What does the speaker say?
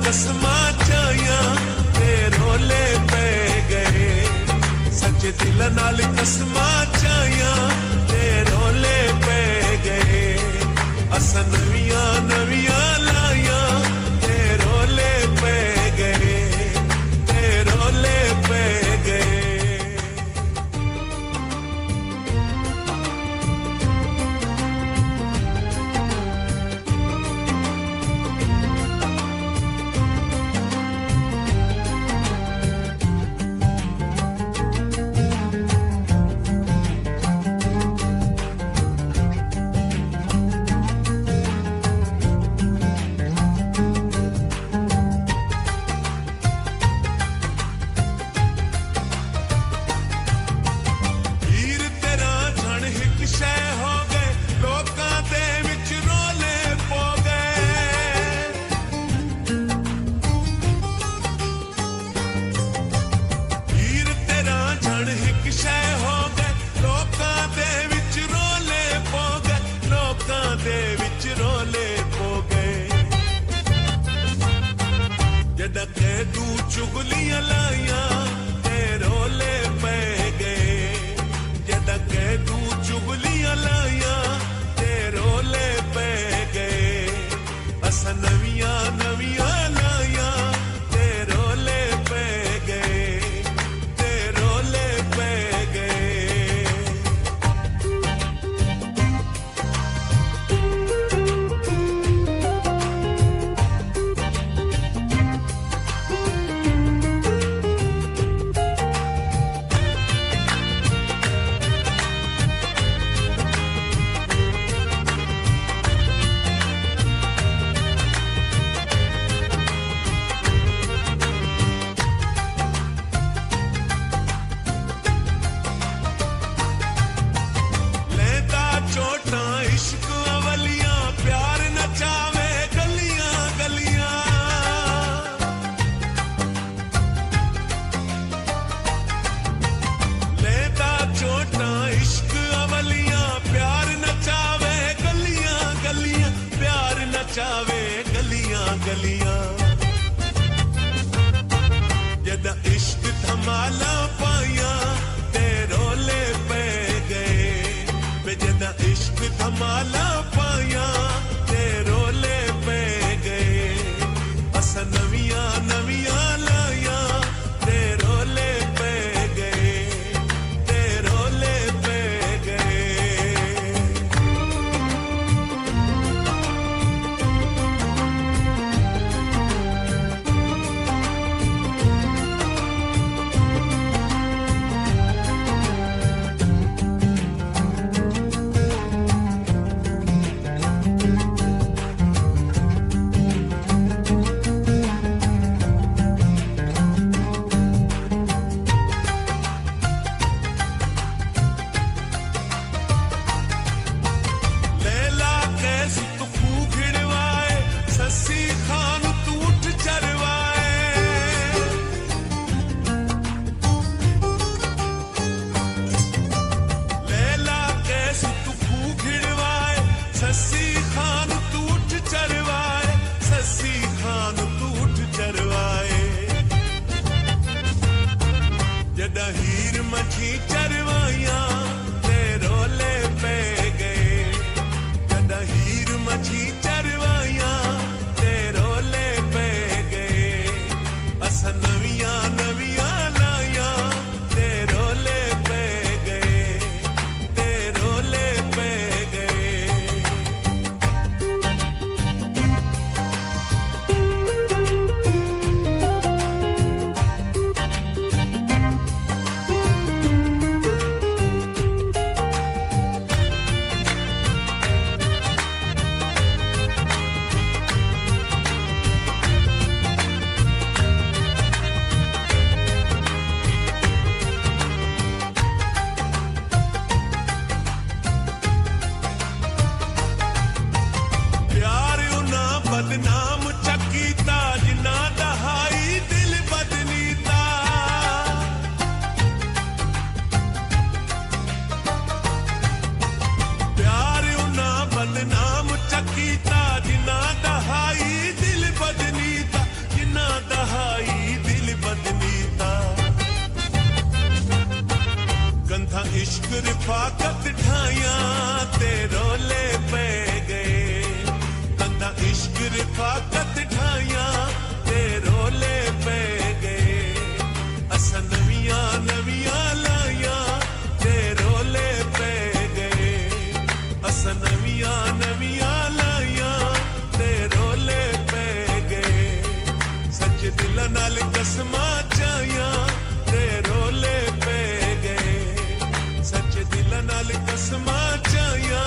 ਕਸਮਾਂ ਚਾਹੀਆਂ ਤੇ ਰੋਲੇ ਪੈ ਗਏ ਸੱਚੇ ਦਿਲ ਨਾਲ ਕਸਮਾਂ ਚਾਹੀਆਂ ਤੇ ਰੋਲੇ ਪੈ ਗਏ ਅਸਾਂ ਨਵੀਆਂ ਨਵੀਆਂ ਲਾਈਆਂ ਤੇ ਰੋਲੇ ਪੈ ਗਏ ਤੇ ਰੋਲੇ ਪੈ ਗਏ ਚੁਗਲੀਆਂ ਲਾਈਆਂ ਤੇ ਰੋਲੇ ਪੈ ਗਏ ਜਦ ਕਿ ਤੂੰ ਚੁਗਲੀਆਂ ਲਾਈਆਂ ਤੇ ਰੋਲੇ ਪੈ ਗਏ ਅਸਾਂ ਨਵੀਆਂ ਨਵੀਆਂ ਲਾਈਆਂ ਤੇ ਰੋਲੇ ਪੈ ਗਏ ਤੇ ਰੋਲੇ ਪੈ ਗਏ ਚਾਵੇ ਗਲੀਆਂ ਗਲੀਆਂ ਜਦ ਇਸ਼ਕ ਧਮਾਲਾ ਪਾਈਆਂ ਤੇ ਰੋਲੇ ਪੈ ਗਏ ਵੇ ਜਦ ਇਸ਼ਕ ਧਮਾਲਾ ਪਾਈਆਂ ਤੇ ਰੋਲੇ ਪੈ ਗਏ ਅਸਾਂ ਨਵੀਆਂ ਨਵੀਆਂ ਲਾਈਆਂ ਤੇ ਰੋਲੇ ਪੈ ਗਏ ਤੇ ਰੋਲੇ ਪੈ ਗਏ ਹੀਰ ਮੱਛੀ ਚਰਵਾਈਆਂ ਤੇ ਰੋਲੇ ਪੈ ਗਏ ਜਦ ਹੀਰ ਮੱਛੀ ਚਰਵਾਈਆਂ ਤੇ ਰੋਲੇ ਪੈ ਗਏ ਅਸਾਂ ਨਵੀਆਂ ਨਵੀਆਂ ਲਾਈਆਂ ਤੇ ਰੋਲੇ ਪੈ ਗਏ ਤੇ ਰੋਲੇ ਪੈ ਗਏ ਬਦਨਾਮ ਚੱਕੀਤਾ ਜਿਨ੍ਹਾਂ ਦਾ ਹਾਈ ਦਿਲ ਬਦਨੀਤਾ ਪਿਆਰ ਉਹਨਾਂ ਬਦਨਾਮ ਚੱਕੀਤਾ ਜਿਨ੍ਹਾਂ ਦਾ ਹਾਈ ਦਿਲ ਬਦਨੀਤਾ ਨਵੀਆਂ ਨਵੀਆਂ ਲਾਈਆਂ ਤੇ ਰੋਲੇ ਪੈ ਗਏ ਸੱਚ ਦਿਲ ਨਾਲ ਕਸਮਾਂ ਚਾਹੀਆਂ ਤੇ ਰੋਲੇ ਪੈ ਗਏ ਸੱਚ ਦਿਲ ਨਾਲ ਕਸਮਾਂ ਚਾਹੀਆਂ